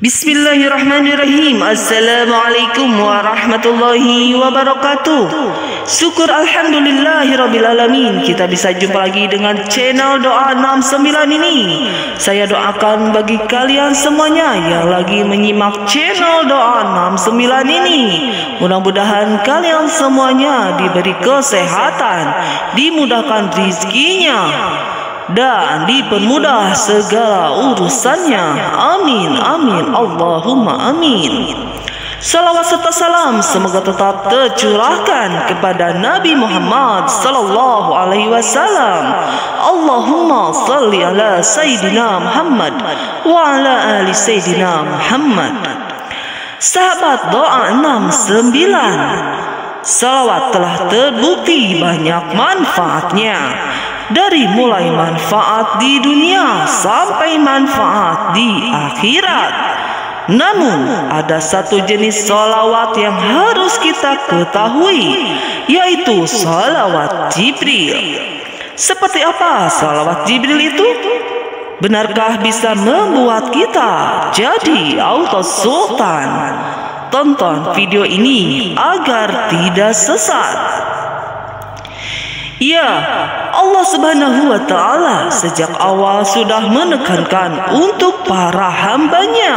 Bismillahirrahmanirrahim. Assalamualaikum warahmatullahi wabarakatuh. Syukur alhamdulillahirrabbilalamin, kita bisa jumpa lagi dengan channel Doa 69 ini. Saya doakan bagi kalian semuanya yang lagi menyimak channel Doa 69 ini, mudah-mudahan kalian semuanya diberi kesehatan, dimudahkan rezekinya, dan dipermudah segala urusannya. Amin, amin, Allahumma amin. Salawat serta salam semoga tetap tercurahkan kepada Nabi Muhammad sallallahu alaihi wasallam. Allahumma salli ala Sayyidina Muhammad wa ala ali Sayyidina Muhammad. Sahabat Doa 69, salawat telah terbukti banyak manfaatnya, dari mulai manfaat di dunia sampai manfaat di akhirat. Namun ada satu jenis salawat yang harus kita ketahui, yaitu salawat Jibril. Seperti apa salawat Jibril itu? Benarkah bisa membuat kita jadi auto sultan? Tonton video ini agar tidak sesat. Ya, Allah Subhanahu wa Ta'ala sejak awal sudah menekankan untuk para hambanya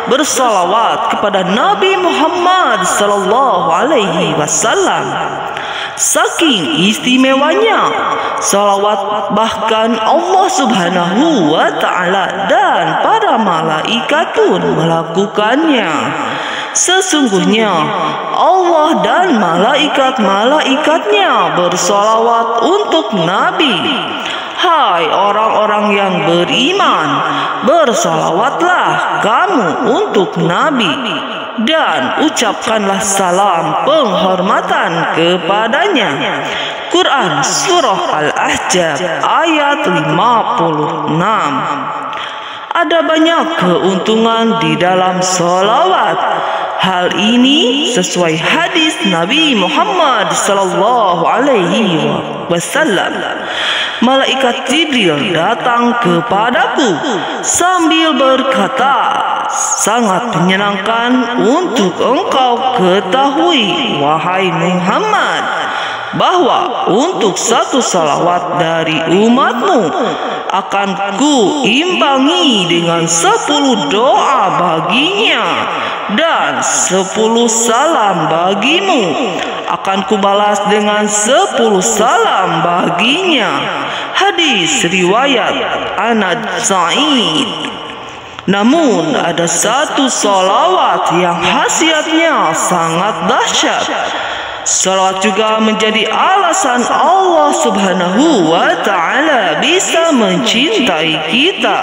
bersalawat kepada Nabi Muhammad sallallahu alaihi wasallam. Saking istimewanya salawat, bahkan Allah Subhanahu wa Ta'ala dan para malaikat pun melakukannya. Sesungguhnya Allah dan malaikat-malaikatnya bersalawat untuk Nabi. Hai orang-orang yang beriman, bersalawatlah kamu untuk Nabi, dan ucapkanlah salam penghormatan kepadanya. Quran Surah Al-Ahzab ayat 56. Ada banyak keuntungan di dalam salawat. Hal ini sesuai hadis Nabi Muhammad sallallahu alaihi wasallam. Malaikat Jibril datang kepadaku sambil berkata, sangat menyenangkan untuk engkau ketahui, wahai Muhammad, bahwa untuk satu salawat dari umatmu akan ku imbangi dengan 10 doa baginya, dan 10 salam bagimu akan kubalas dengan 10 salam baginya. Hadis riwayat Anad Sa'id. Namun ada satu salawat yang khasiatnya sangat dahsyat. Salawat juga menjadi alasan Allah Subhanahu wa Ta'ala bisa mencintai kita.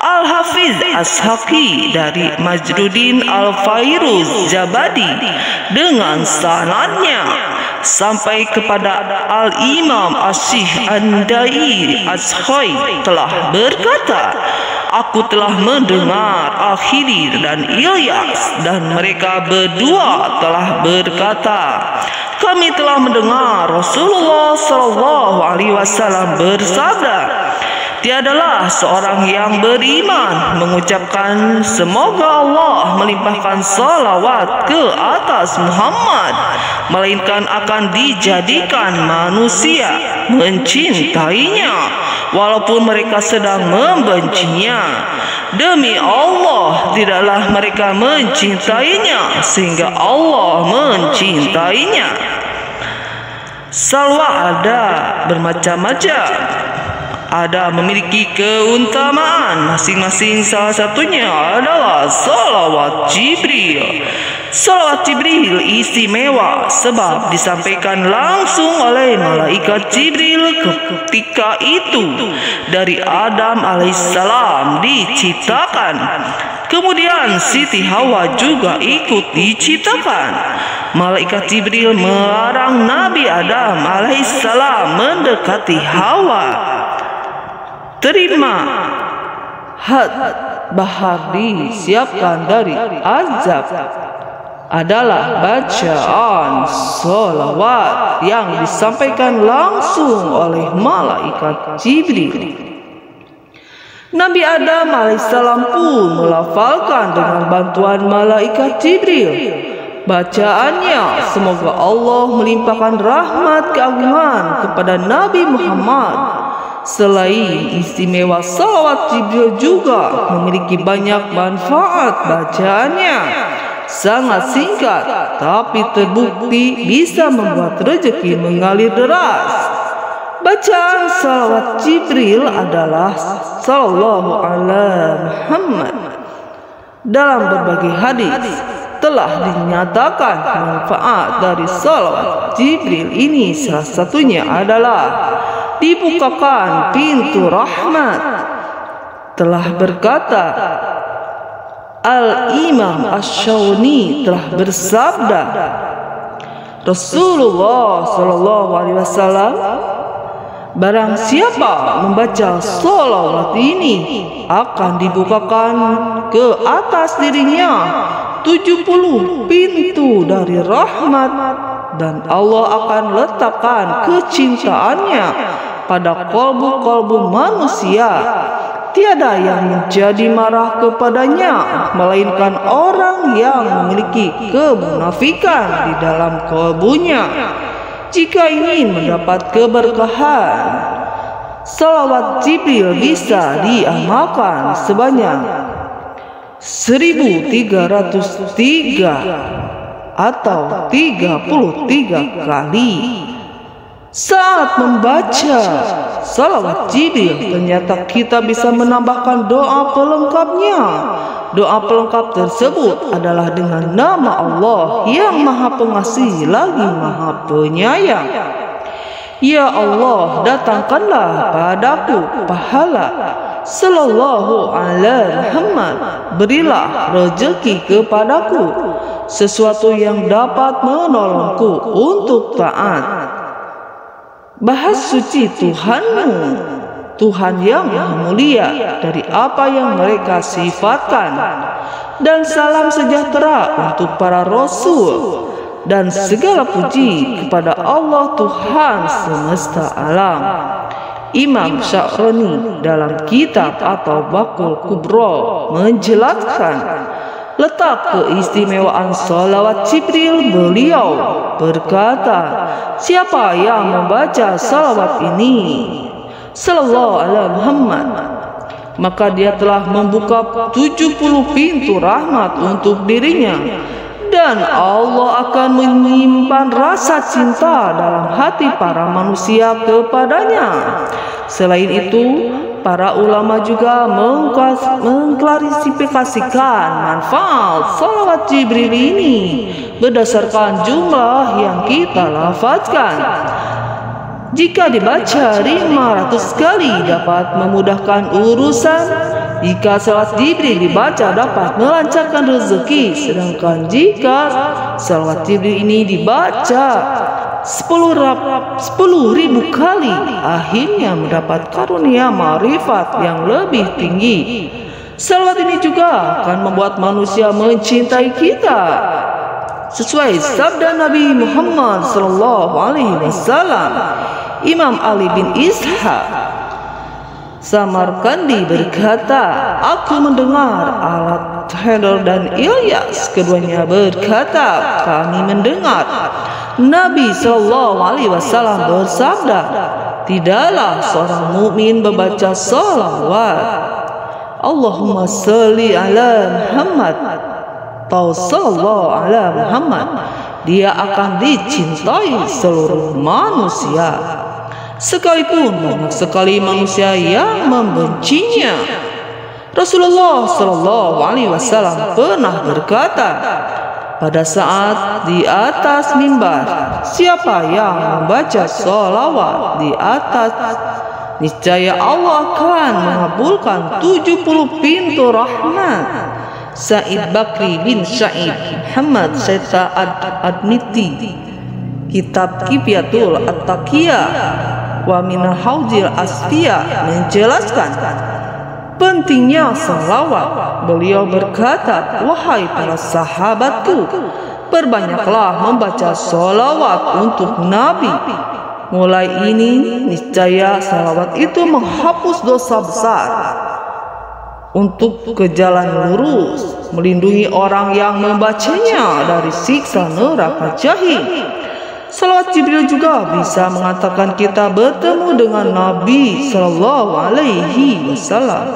Al-Hafiz As-Haqi dari Majduddin Al-Fairuz Jabadi dengan sanadnya sampai kepada Al-Imam Asyih Andai Ashoi telah berkata, aku telah mendengar Al-Khidir dan Ilyas, dan mereka berdua telah berkata, kami telah mendengar Rasulullah sallallahu alaihi wasallam bersabda, tiadalah seorang yang beriman mengucapkan semoga Allah melimpahkan salawat ke atas Muhammad, melainkan akan dijadikan manusia mencintainya walaupun mereka sedang membencinya. Demi Allah, tidaklah mereka mencintainya sehingga Allah mencintainya. Salawat ada bermacam-macam, ada memiliki keutamaan masing-masing. Salah satunya adalah salawat Jibril. Salawat Jibril istimewa sebab disampaikan langsung oleh malaikat Jibril ketika itu dari Adam alaihissalam diciptakan. Kemudian Siti Hawa juga ikut diciptakan. Malaikat Jibril melarang Nabi Adam alaihissalam mendekati Hawa. Terima bahar disiapkan dari azab adalah bacaan salawat yang disampaikan langsung oleh malaikat Jibril. Nabi Adam alaihissalam pun melafalkan dengan bantuan malaikat Jibril. Bacaannya, semoga Allah melimpahkan rahmat keagungan kepada Nabi Muhammad. Selain istimewa, salawat Jibril juga memiliki banyak manfaat. Bacaannya sangat singkat, tapi terbukti bisa membuat rezeki mengalir deras. Bacaan salawat Jibril adalah Sallallahu Alaihi Muhammad. Dalam berbagai hadis telah dinyatakan manfaat dari salawat Jibril ini, salah satunya adalah dibukakan pintu rahmat. Telah berkata Al-Imam Ash-Shawni telah bersabda, Rasulullah Sallallahu Alaihi Wasallam, barang siapa membaca salawat ini akan dibukakan ke atas dirinya 70 pintu dari rahmat, dan Allah akan letakkan kecintaannya pada kolbu-kolbu manusia. Tiada yang menjadi marah kepadanya melainkan orang yang memiliki kemunafikan di dalam kolbunya. Jika ingin mendapat keberkahan, salawat Jibril bisa diamalkan sebanyak 1303 atau 33 kali. Saat membaca salawat Jibril, ternyata kita bisa menambahkan doa pelengkapnya. Doa pelengkap tersebut adalah dengan nama Allah yang Maha Pengasih lagi Maha Penyayang. Ya Allah, datangkanlah padaku pahala Sallallahu Alaihi Muhammad. Berilah rezeki kepadaku, sesuatu yang dapat menolongku untuk taat. Bahas suci Tuhanmu, Tuhan yang mulia dari apa yang mereka sifatkan. Dan salam sejahtera untuk para rasul, dan segala puji kepada Allah Tuhan semesta alam. Imam Sya'rani dalam kitab atau Baqul Kubra menjelaskan letak keistimewaan salawat Jibril. Beliau berkata, siapa yang membaca salawat ini Sallallahu Alaihi Muhammad, maka dia telah membuka 70 pintu rahmat untuk dirinya, dan Allah akan menyimpan rasa cinta dalam hati para manusia kepadanya. Selain itu, para ulama juga mengklarifikasikan manfaat salawat Jibril ini berdasarkan jumlah yang kita lafazkan. Jika dibaca 500 kali dapat memudahkan urusan. Jika salawat Jibril dibaca dapat melancarkan rezeki. Sedangkan jika salawat Jibril ini dibaca 10.000 kali, akhirnya mendapat karunia ma'rifat yang lebih tinggi. Salawat ini juga akan membuat manusia mencintai kita. Sesuai sabda Nabi Muhammad SAW, Imam Ali bin Ishaq Samarkandi berkata, aku mendengar Al-Haidar dan Ilyas, keduanya berkata, kami mendengar Nabi SAW bersabda, tidaklah seorang mukmin membaca salawat Allahumma salli ala Muhammad atau sallallahu ala Muhammad, dia akan dicintai seluruh manusia, sekalipun banyak sekali manusia yang membencinya. Rasulullah SAW pernah berkata pada saat di atas mimbar, siapa yang membaca salawat di atas, niscaya Allah akan mengabulkan 70 pintu rahmat. Said Bakri bin Sa'id Muhammad Syeta Admiti, kitab Kifiyatul At-Taqiyah wa Minal Hauzil Asfiyah menjelaskan pentingnya salawat. Beliau berkata, wahai para sahabatku, perbanyaklah membaca salawat untuk Nabi. Mulai ini niscaya salawat itu menghapus dosa besar untuk ke jalan lurus, melindungi orang yang membacanya dari siksa neraka jahim. Salawat Jibril juga bisa mengantarkan kita bertemu dengan Nabi Sallallahu Alaihi Wasallam,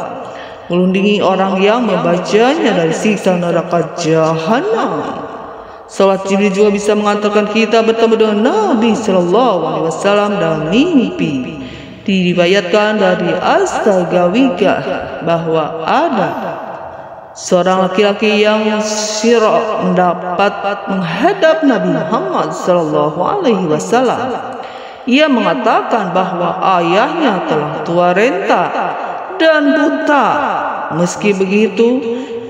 melindungi orang yang membacanya dari siksa neraka jahanam. Salawat Jibril juga bisa mengantarkan kita bertemu dengan Nabi Sallallahu Alaihi Wasallam dalam mimpi. Diriwayatkan dari Astagawika bahwa ada seorang laki-laki yang syirah mendapat menghadap Nabi Muhammad Sallallahu Alaihi Wasallam. Ia mengatakan bahwa ayahnya telah tua renta dan buta. Meski begitu,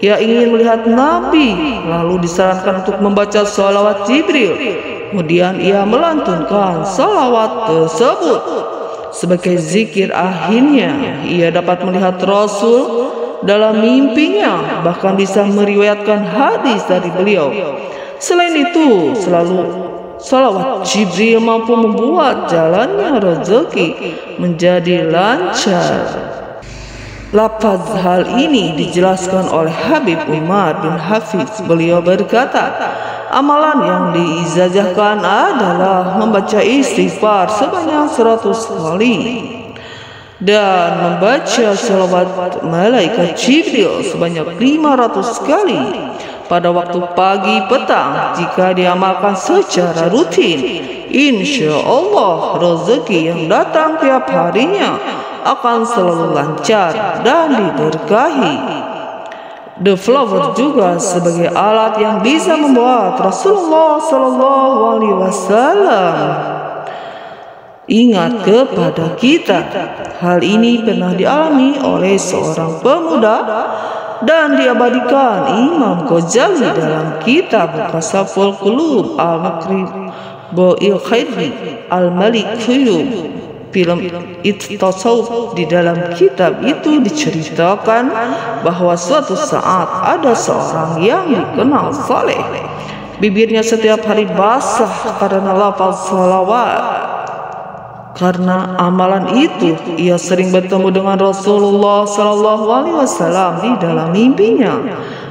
ia ingin melihat Nabi, lalu disarankan untuk membaca salawat Jibril. Kemudian ia melantunkan salawat tersebut sebagai zikir. Akhirnya ia dapat melihat Rasul dalam mimpinya, bahkan bisa meriwayatkan hadis dari beliau. Selain itu, salawat Jibril mampu membuat jalannya rezeki menjadi lancar. Lafaz hal ini dijelaskan oleh Habib Umar bin Hafiz. Beliau berkata, amalan yang diijazahkan adalah membaca istighfar sebanyak 100 kali dan membaca salawat malaikat Jibril sebanyak 500 kali pada waktu pagi petang. Jika diamalkan secara rutin, insya Allah rezeki yang datang tiap harinya akan selalu lancar dan diberkahi. The flower juga sebagai alat yang bisa membuat Rasulullah Sallallahu Alaihi Wasallam ingat kepada kita. Hal ini pernah dialami oleh seorang pemuda dan diabadikan Imam Ghazali dalam kitab Kasaful Qulub Al-Makrib Bo'il Khairi Al-Malik Khuyub. Film Tasawuf. Di dalam kitab itu diceritakan bahwa suatu saat ada seorang yang dikenal saleh. Bibirnya setiap hari basah karena lafaz salawat. Karena amalan itu, ia sering bertemu dengan Rasulullah Sallallahu Alaihi Wasallam di dalam mimpinya.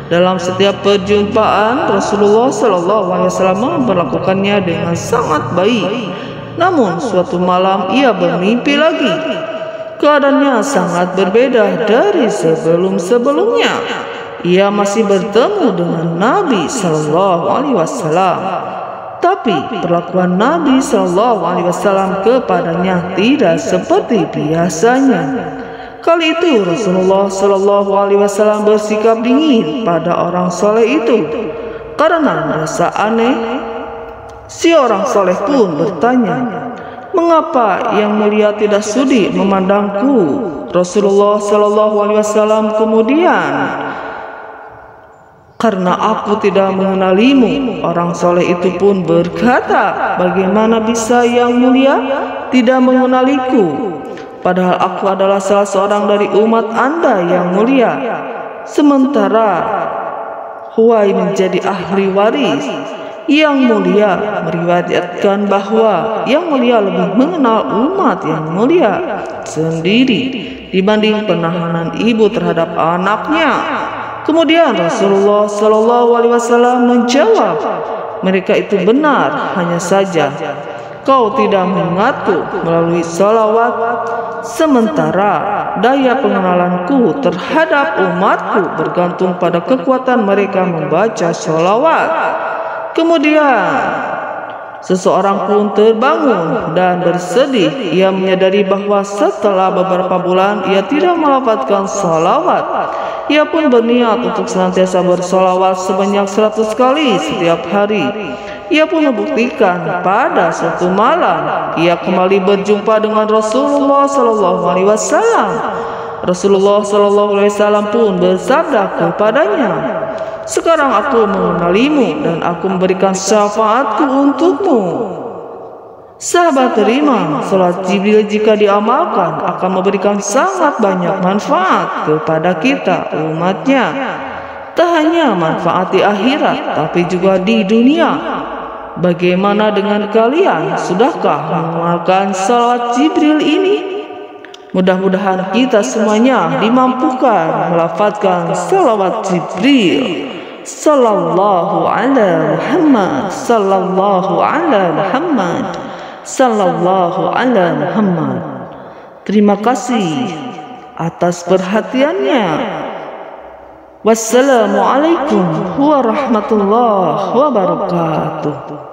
Dalam setiap perjumpaan, Rasulullah Sallallahu Alaihi Wasallam memperlakukannya dengan sangat baik. Namun suatu malam ia bermimpi lagi. Keadaannya sangat berbeda dari sebelum-sebelumnya. Ia masih bertemu dengan Nabi Sallallahu Alaihi Wasallam, tapi perlakuan Nabi Sallallahu Alaihi Wasallam kepadanya tidak seperti biasanya. Kali itu Rasulullah Sallallahu Alaihi Wasallam bersikap dingin pada orang soleh itu. Karena merasa aneh, si orang soleh pun bertanya, "Mengapa yang mulia tidak sudi memandangku?" Rasulullah Sallallahu Alaihi Wasallam kemudian, "Karena aku tidak mengenalimu." Orang soleh itu pun berkata, "Bagaimana bisa yang mulia tidak mengenaliku? Padahal aku adalah salah seorang dari umat Anda yang mulia. Sementara Huwai menjadi ahli waris. Yang mulia meriwayatkan bahwa yang mulia lebih mengenal umat yang mulia sendiri dibanding penahanan ibu terhadap anaknya." Kemudian Rasulullah Sallallahu Alaihi Wasallam menjawab, "Mereka itu benar, hanya saja kau tidak mengingatku melalui salawat, sementara daya pengenalanku terhadap umatku bergantung pada kekuatan mereka membaca salawat." Kemudian seseorang pun terbangun dan bersedih. Ia menyadari bahwa setelah beberapa bulan ia tidak melafazkan salawat. Ia pun berniat untuk senantiasa bersalawat sebanyak 100 kali setiap hari. Ia pun membuktikan pada suatu malam ia kembali berjumpa dengan Rasulullah Sallallahu Alaihi Wasallam. Rasulullah Sallallahu Alaihi Wasallam pun bersabda kepadanya, "Sekarang aku mengenalimu dan aku memberikan syafaatku untukmu." Sahabat terima, salat Jibril jika diamalkan akan memberikan sangat banyak manfaat kepada kita umatnya. Tak hanya manfaat di akhirat, tapi juga di dunia. Bagaimana dengan kalian? Sudahkah mengamalkan salat Jibril ini? Mudah-mudahan kita semuanya dimampukan melafazkan salawat Jibril sallallahu ala Muhammad sallallahu ala Muhammad sallallahu ala Muhammad. Terima kasih atas perhatiannya. Wassalamualaikum warahmatullahi wabarakatuh.